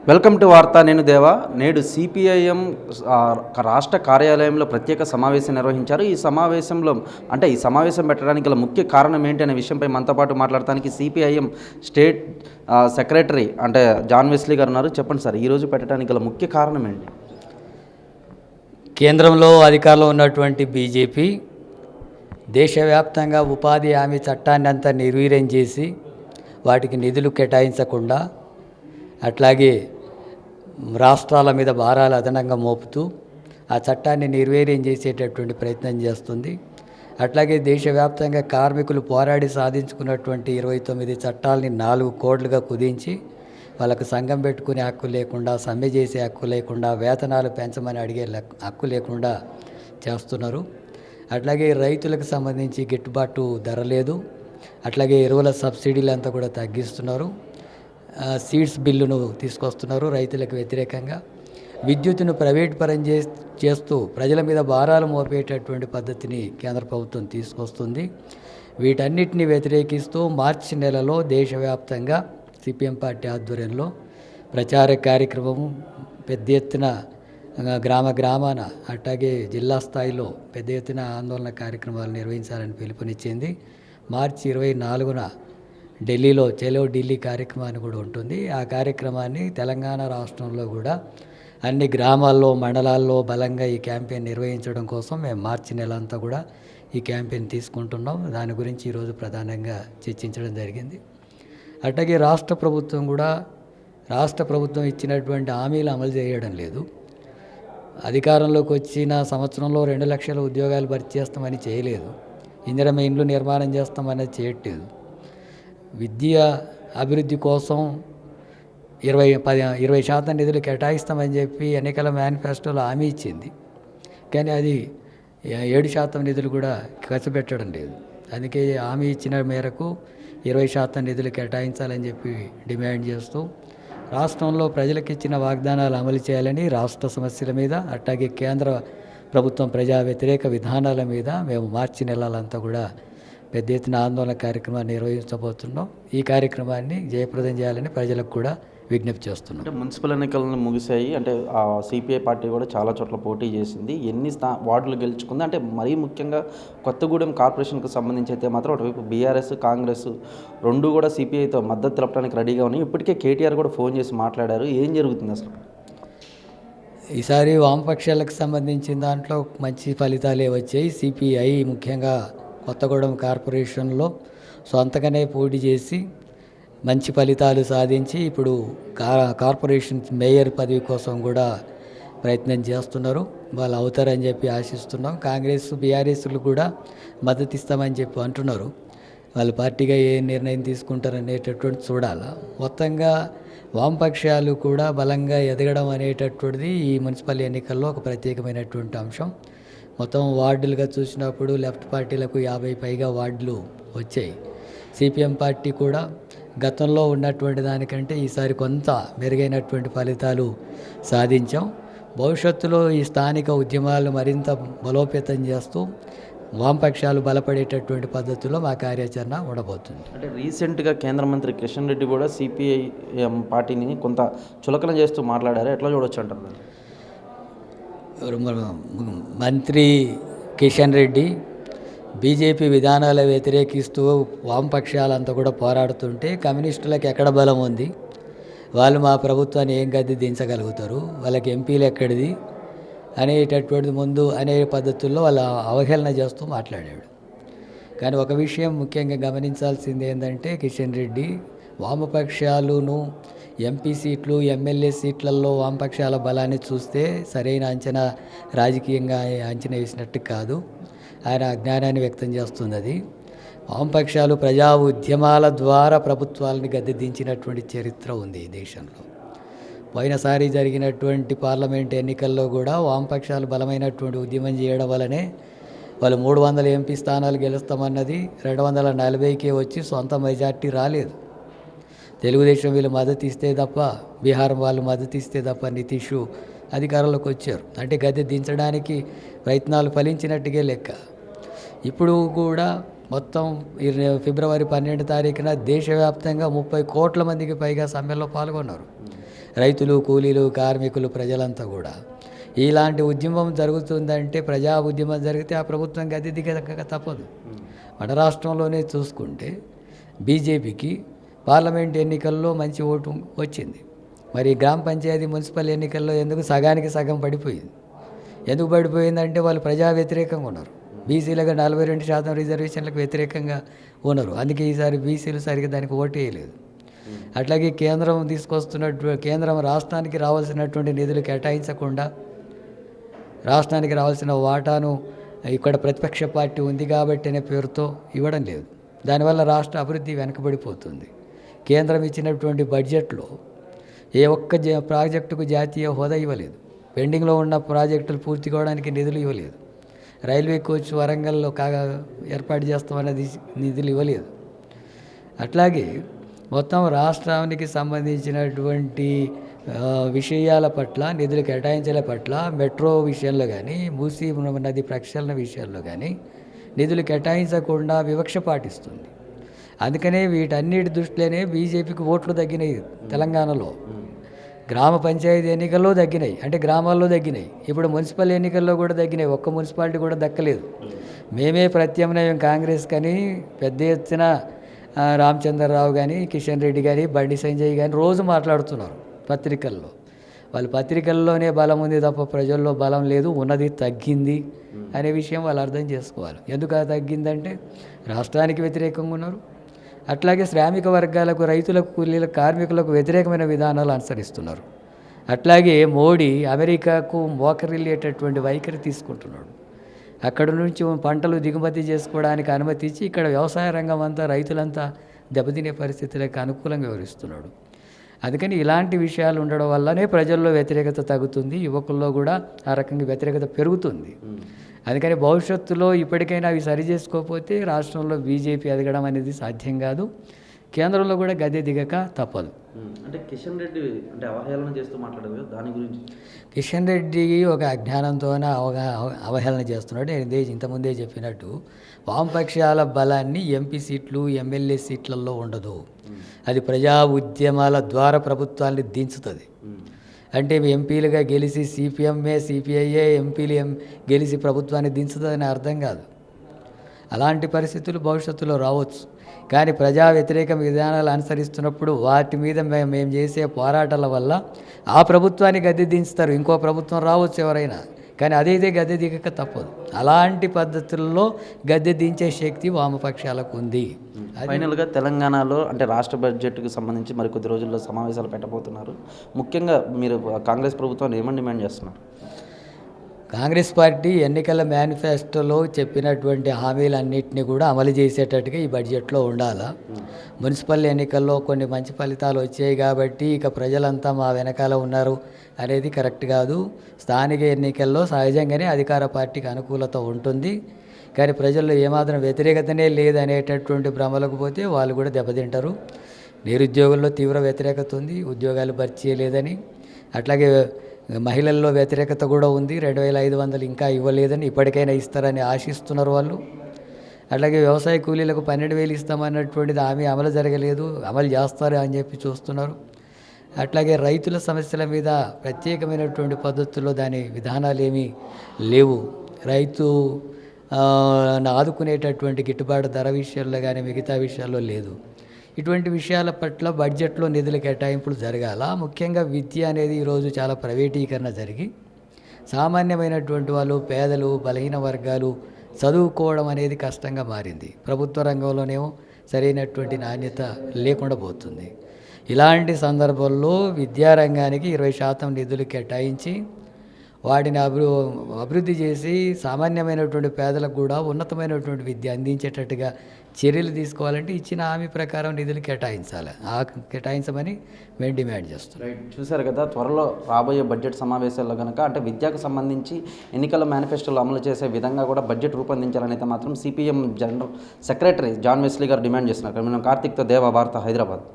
Welcome to వార్త. నేను దేవా. నేడు సిపిఐఎం రాష్ట్ర కార్యాలయంలో ప్రత్యేక సమావేశం నిర్వహించారు. ఈ సమావేశం పెట్టడానికి గల ముఖ్య కారణం ఏంటి అనే విషయంపై మనతో పాటు మాట్లాడటానికి సిపిఐఎం స్టేట్ సెక్రటరీ అంటే జాన్ వెస్లీ గారు ఉన్నారు. చెప్పండి సార్, ఈరోజు పెట్టడానికి గల ముఖ్య కారణం ఏంటి? కేంద్రంలో అధికారంలో ఉన్నటువంటి బీజేపీ దేశవ్యాప్తంగా ఉపాధి హామీ చట్టాన్ని అంతా నిర్వీర్యం చేసి వాటికి నిధులు కేటాయించకుండా, అట్లాగే రాష్ట్రాల మీద భారాలు అదనంగా మోపుతూ ఆ చట్టాన్ని నిర్వీర్యం చేసేటటువంటి ప్రయత్నం చేస్తుంది. అట్లాగే దేశవ్యాప్తంగా కార్మికులు పోరాడి సాధించుకున్నటువంటి 29 చట్టాలని 4 కోడ్లుగా కుదించి వాళ్ళకు సంఘం పెట్టుకునే హక్కు లేకుండా, సమ్మె చేసే హక్కు లేకుండా, వేతనాలు పెంచమని అడిగే హక్కు లేకుండా చేస్తున్నారు. అట్లాగే రైతులకు సంబంధించి గిట్టుబాటు ధర లేదు. అట్లాగే ఎరువుల సబ్సిడీలంతా కూడా తగ్గిస్తున్నారు. సీడ్స్ బిల్లును తీసుకొస్తున్నారు రైతులకు వ్యతిరేకంగా. విద్యుత్తును ప్రైవేట్ పరం చేస్తూ ప్రజల మీద భారాలు మోపేటటువంటి పద్ధతిని కేంద్ర ప్రభుత్వం తీసుకొస్తుంది. వీటన్నిటిని వ్యతిరేకిస్తూ మార్చి నెలలో దేశవ్యాప్తంగా సిపిఎం పార్టీ ఆధ్వర్యంలో ప్రచార కార్యక్రమము పెద్ద ఎత్తున గ్రామాన అట్లాగే జిల్లా స్థాయిలో పెద్ద ఎత్తున ఆందోళన కార్యక్రమాలు నిర్వహించాలని పిలుపునిచ్చింది. మార్చి 24న ఢిల్లీలో చలో ఢిల్లీ కార్యక్రమాన్ని కూడా ఉంటుంది. ఆ కార్యక్రమాన్ని తెలంగాణ రాష్ట్రంలో కూడా అన్ని గ్రామాల్లో, మండలాల్లో బలంగా ఈ క్యాంపెయిన్ నిర్వహించడం కోసం మేము మార్చి నెల అంతా కూడా ఈ క్యాంపెయిన్ తీసుకుంటున్నాం. దాని గురించి ఈరోజు ప్రధానంగా చర్చించడం జరిగింది. అట్లాగే రాష్ట్ర ప్రభుత్వం ఇచ్చినటువంటి హామీలు అమలు చేయడం లేదు. అధికారంలోకి వచ్చిన సంవత్సరంలో 2 లక్షల ఉద్యోగాలు భర్తీ చేస్తామని చేయలేదు. ఇందిరమ్మ ఇండ్లు నిర్మాణం చేస్తామనేది చేయట్లేదు. విద్య అభివృద్ధి కోసం 20% నిధులు కేటాయిస్తామని చెప్పి ఎన్నికల మేనిఫెస్టోలో హామీ ఇచ్చింది. కానీ అది 7% నిధులు కూడా ఖర్చు పెట్టడం లేదు. అందుకే హామీ ఇచ్చిన మేరకు 20% నిధులు కేటాయించాలని చెప్పి డిమాండ్ చేస్తూ రాష్ట్రంలో ప్రజలకు ఇచ్చిన వాగ్దానాలు అమలు చేయాలని, రాష్ట్ర సమస్యల మీద అట్లాగే కేంద్ర ప్రభుత్వం ప్రజా వ్యతిరేక విధానాల మీద మేము మార్చి నెలలంతా కూడా పెద్ద ఎత్తున ఆందోళన కార్యక్రమాన్ని నిర్వహించబోతున్నాం. ఈ కార్యక్రమాన్ని జయప్రదం చేయాలని ప్రజలకు కూడా విజ్ఞప్తి చేస్తున్నాం. అంటే మున్సిపల్ ఎన్నికలను ముగిశాయి. అంటే సిపిఐ పార్టీ కూడా చాలా చోట్ల పోటీ చేసింది. ఎన్ని వార్డులు గెలుచుకుంది? అంటే మరీ ముఖ్యంగా కొత్తగూడెం కార్పొరేషన్కు సంబంధించి అయితే మాత్రం ఒకవైపు బీఆర్ఎస్, కాంగ్రెస్ రెండు కూడా సిపిఐతో మద్దతు తెలపడానికి రెడీగా ఉన్నాయి. ఇప్పటికే కేటీఆర్ కూడా ఫోన్ చేసి మాట్లాడారు. ఏం జరుగుతుంది అసలు? ఈసారి వామపక్షాలకు సంబంధించిన దాంట్లో మంచి ఫలితాలే వచ్చాయి. సిపిఐ ముఖ్యంగా కొత్తగూడెం కార్పొరేషన్లో సొంతగానే పోటీ చేసి మంచి ఫలితాలు సాధించి ఇప్పుడు కార్పొరేషన్ మేయర్ పదవి కోసం కూడా ప్రయత్నం చేస్తున్నారు. వాళ్ళు అవుతారని చెప్పి ఆశిస్తున్నాం. కాంగ్రెస్, బీఆర్ఎస్లు కూడా మద్దతు ఇస్తామని చెప్పి అంటున్నారు. వాళ్ళ పార్టీగా ఏ నిర్ణయం తీసుకుంటారనేటటువంటి చూడాలి. మొత్తంగా వామపక్షాలు కూడా బలంగా ఎదగడం అనేటటువంటిది ఈ మున్సిపల్ ఎన్నికల్లో ఒక ప్రత్యేకమైనటువంటి అంశం. మొత్తం వార్డులుగా చూసినప్పుడు లెఫ్ట్ పార్టీలకు 50 పైగా వార్డులు వచ్చాయి. సిపిఎం పార్టీ కూడా గతంలో ఉన్నటువంటి దానికంటే ఈసారి కొంత మెరుగైనటువంటి ఫలితాలు సాధించాం. భవిష్యత్తులో ఈ స్థానిక ఉద్యమాలు మరింత బలోపేతం చేస్తూ వామపక్షాలు బలపడేటటువంటి పద్ధతిలో మా కార్యాచరణ ఉండబోతుంది. అంటే రీసెంట్గా కేంద్ర మంత్రి కిషన్ రెడ్డి కూడా సిపిఐఎం పార్టీని కొంత చులకన చేస్తూ మాట్లాడారు. ఎట్లా చూడొచ్చు అంటారు? మంత్రి కిషన్ రెడ్డి బీజేపీ విధానాలు వ్యతిరేకిస్తూ వామపక్షాలంతా కూడా పోరాడుతుంటే కమ్యూనిస్టులకు ఎక్కడ బలం ఉంది? వాళ్ళు మా ప్రభుత్వాన్ని ఏం గద్దె దించగలుగుతారు? వాళ్ళకి ఎంపీలు ఎక్కడిది అనేటటువంటిది ముందు అనే పద్ధతుల్లో వాళ్ళ అవహేళన చేస్తూ మాట్లాడాడు. కానీ ఒక విషయం ముఖ్యంగా గమనించాల్సింది ఏంటంటే కిషన్ రెడ్డి వామపక్షాలును ఎంపీ సీట్లు, ఎమ్మెల్యే సీట్లలో వామపక్షాల బలాన్ని చూస్తే సరైన అంచనా రాజకీయంగా అంచనా వేసినట్టు కాదు. ఆయన అజ్ఞానాన్ని వ్యక్తం చేస్తుంది. అది వామపక్షాలు ప్రజా ఉద్యమాల ద్వారా ప్రభుత్వాలని గద్దెదించినటువంటి చరిత్ర ఉంది ఈ దేశంలో. పోయినసారి జరిగినటువంటి పార్లమెంట్ ఎన్నికల్లో కూడా వామపక్షాలు బలమైనటువంటి ఉద్యమం చేయడం వల్లనే వాళ్ళు 300 ఎంపీ స్థానాలు గెలుస్తామన్నది 240కే వచ్చి సొంత మెజార్టీ రాలేదు. తెలుగుదేశం వీళ్ళు మద్దతు ఇస్తే తప్ప, బీహార్ వాళ్ళు మద్దతు ఇస్తే తప్ప నితీష్ అధికారంలోకి వచ్చారు. అంటే గద్దె దించడానికి ప్రయత్నాలు ఫలించినట్టుగా లెక్క. ఇప్పుడు కూడా మొత్తం ఫిబ్రవరి 12 తారీఖున దేశవ్యాప్తంగా 30 కోట్ల మందికి పైగా సమ్మెలో పాల్గొన్నారు. రైతులు, కూలీలు, కార్మికులు, ప్రజలంతా కూడా. ఇలాంటి ఉద్యమం జరుగుతుందంటే, ప్రజా ఉద్యమం జరిగితే ఆ ప్రభుత్వం గద్దె దిగక తప్పదు. మన రాష్ట్రంలోనే చూసుకుంటే బీజేపీకి పార్లమెంట్ ఎన్నికల్లో మంచి ఓటు వచ్చింది. మరి గ్రామ పంచాయతీ, మున్సిపల్ ఎన్నికల్లో ఎందుకు సగానికి సగం పడిపోయింది? ఎందుకు పడిపోయిందంటే వాళ్ళు ప్రజా వ్యతిరేకంగా ఉన్నారు. బీసీలుగా 42% రిజర్వేషన్లకు వ్యతిరేకంగా ఉన్నారు. అందుకే ఈసారి బీసీలు సరిగ్గా దానికి ఓటు వేయలేదు. అట్లాగే కేంద్రం రాష్ట్రానికి రావాల్సినటువంటి నిధులు కేటాయించకుండా రాష్ట్రానికి రావాల్సిన వాటాను ఇక్కడ ప్రతిపక్ష పార్టీ ఉంది కాబట్టి అనే పేరుతో ఇవ్వడం లేదు. దానివల్ల రాష్ట్ర అభివృద్ధి వెనకబడిపోతుంది. కేంద్రం ఇచ్చినటువంటి బడ్జెట్లో ఏ ఒక్క ప్రాజెక్టుకు జాతీయ హోదా ఇవ్వలేదు. పెండింగ్లో ఉన్న ప్రాజెక్టులు పూర్తి కావడానికి నిధులు ఇవ్వలేదు. రైల్వే కోచ్ వరంగల్లో ఏర్పాటు చేస్తామన్నది నిధులు ఇవ్వలేదు. అట్లాగే మొత్తం రాష్ట్రానికి సంబంధించినటువంటి విషయాల పట్ల, నిధులు కేటాయించల పట్ల, మెట్రో విషయంలో కానీ, మూసీ నది ప్రక్షాళన విషయాల్లో కానీ నిధులు కేటాయించకుండా వివక్ష పాటిస్తుంది. అందుకనే వీటన్నిటి దృష్టిలోనే బీజేపీకి ఓట్లు తగ్గినాయి. తెలంగాణలో గ్రామ పంచాయతీ ఎన్నికల్లో తగ్గినాయి, అంటే గ్రామాల్లో తగ్గినాయి. ఇప్పుడు మున్సిపల్ ఎన్నికల్లో కూడా తగ్గినాయి. ఒక్క మున్సిపాలిటీ కూడా దక్కలేదు. మేమే ప్రత్యామ్నాయం కాంగ్రెస్ కానీ పెద్ద ఎత్తున రామచంద్రరావు కానీ, కిషన్ రెడ్డి కానీ, బండి సంజయ్ కానీ రోజు మాట్లాడుతున్నారు పత్రికల్లో. వాళ్ళ పత్రికల్లోనే బలం ఉంది తప్ప ప్రజల్లో బలం లేదు, ఉన్నది తగ్గింది అనే విషయం వాళ్ళు అర్థం చేసుకోవాలి. ఎందుకు తగ్గిందంటే రాష్ట్రానికి వ్యతిరేకంగా ఉన్నారు. అట్లాగే శ్రామిక వర్గాలకు, రైతులకు, కూలీలకు, కార్మికులకు వ్యతిరేకమైన విధానాలు అనుసరిస్తున్నారు. అట్లాగే మోడీ అమెరికాకు మోకరిల్లేటటువంటి వైఖరి తీసుకుంటున్నాడు. అక్కడ నుంచి పంటలు దిగుమతి చేసుకోవడానికి అనుమతి ఇచ్చి ఇక్కడ వ్యవసాయ రంగం అంతా, రైతులంతా దెబ్బతినే పరిస్థితులకు అనుకూలంగా వివరిస్తున్నాడు. అందుకని ఇలాంటి విషయాలు ఉండడం వల్లనే ప్రజల్లో వ్యతిరేకత తగ్గుతుంది, యువకుల్లో కూడా ఆ రకంగా వ్యతిరేకత పెరుగుతుంది. అందుకని భవిష్యత్తులో ఇప్పటికైనా అవి సరి చేసుకోకపోతే రాష్ట్రంలో బీజేపీ ఎదగడం అనేది సాధ్యం కాదు. కేంద్రంలో కూడా గద్దె దిగక తప్పదు. అంటే కిషన్ రెడ్డి అంటే అవహేళన చేస్తూ మాట్లాడారు కదా, దాని గురించి. కిషన్ రెడ్డి ఒక అజ్ఞానంతోనే అవహేళన చేస్తున్నాడు. నేను ఇంతకుముందే చెప్పినట్టు వామపక్షాల బలాన్ని ఎంపీ సీట్లు, ఎమ్మెల్యే సీట్లలో ఉండదు. అది ప్రజా ఉద్యమాల ద్వారా ప్రభుత్వాన్ని దించుతుంది. అంటే ఎంపీలుగా గెలిచి సిపిఐఏ ఎంపీలు గెలిచి ప్రభుత్వాన్ని దించుతుందని అర్థం కాదు. అలాంటి పరిస్థితులు భవిష్యత్తులో రావచ్చు. కానీ ప్రజా వ్యతిరేక విధానాలు అనుసరిస్తున్నప్పుడు వాటి మీద మేము చేసే పోరాటాల వల్ల ఆ ప్రభుత్వాన్ని గద్దె దించుతారు. ఇంకో ప్రభుత్వం రావచ్చు ఎవరైనా, కానీ అదైతే గద్దె దిగక తప్పదు. అలాంటి పద్ధతుల్లో గద్దె దించే శక్తి వామపక్షాలకు ఉంది. ఫైనల్గా తెలంగాణలో అంటే రాష్ట్ర బడ్జెట్కి సంబంధించి మరి కొద్ది రోజుల్లో సమావేశాలు పెట్టబోతున్నారు. ముఖ్యంగా మీరు కాంగ్రెస్ ప్రభుత్వాన్ని ఏమని డిమాండ్ చేస్తున్నారు? కాంగ్రెస్ పార్టీ ఎన్నికల మేనిఫెస్టోలో చెప్పినటువంటి హామీలన్నింటినీ కూడా అమలు చేసేటట్టుగా ఈ బడ్జెట్లో ఉండాలా. మున్సిపల్ ఎన్నికల్లో కొన్ని మంచి ఫలితాలు వచ్చాయి కాబట్టి ఇక ప్రజలంతా మా వెనకాల ఉన్నారు అనేది కరెక్ట్ కాదు. స్థానిక ఎన్నికల్లో సహజంగానే అధికార పార్టీకి అనుకూలత ఉంటుంది, కానీ ప్రజల్లో ఏమాత్రం వ్యతిరేకతనే లేదనేటటువంటి భ్రమలకు పోతే వాళ్ళు కూడా దెబ్బతింటారు. నిరుద్యోగుల్లో తీవ్ర వ్యతిరేకత ఉంది, ఉద్యోగాలు భర్తీ చేయలేదని. అట్లాగే మహిళల్లో వ్యతిరేకత కూడా ఉంది. 2500 ఇంకా ఇవ్వలేదని, ఇప్పటికైనా ఇస్తారని ఆశిస్తున్నారు వాళ్ళు. అట్లాగే వ్యవసాయ కూలీలకు 12,000 ఇస్తామన్నటువంటిది హామీ అమలు జరగలేదు, అమలు చేస్తారు అని చెప్పి చూస్తున్నారు. అట్లాగే రైతుల సమస్యల మీద ప్రత్యేకమైనటువంటి పద్ధతుల్లో దాని విధానాలు ఏమీ లేవు. రైతు ఆదుకునేటటువంటి గిట్టుబాటు ధర విషయాల్లో కానీ మిగతా విషయాల్లో లేదు. ఇటువంటి విషయాల పట్ల బడ్జెట్లో నిధుల కేటాయింపులు జరగాల. ముఖ్యంగా విద్య అనేది ఈరోజు చాలా ప్రైవేటీకరణ జరిగి సామాన్యమైనటువంటి వాళ్ళు, పేదలు, బలహీన వర్గాలు చదువుకోవడం అనేది కష్టంగా మారింది. ప్రభుత్వ రంగంలోనేమో సరైనటువంటి నాణ్యత లేకుండా పోతుంది. ఇలాంటి సందర్భంలో విద్యారంగానికి 20% నిధులు కేటాయించి వాటిని అభివృద్ధి చేసి సామాన్యమైనటువంటి పేదలకు కూడా ఉన్నతమైనటువంటి విద్య అందించేటట్టుగా చర్యలు తీసుకోవాలంటే ఇచ్చిన హామీ ప్రకారం నిధులు కేటాయించాలి. కేటాయించమని మేము డిమాండ్ చేస్తున్నాం. రైట్, చూశారు కదా, త్వరలో రాబోయే బడ్జెట్ సమావేశాల్లో కనుక అంటే విద్యకు సంబంధించి ఎన్నికల మేనిఫెస్టోలో అమలు చేసే విధంగా కూడా బడ్జెట్ రూపొందించాలని అయితే మాత్రం CPM general secretary John Wesley గారు డిమాండ్ చేస్తున్నారు. మేము కార్తీక్తో దేవ వార్త, హైదరాబాద్.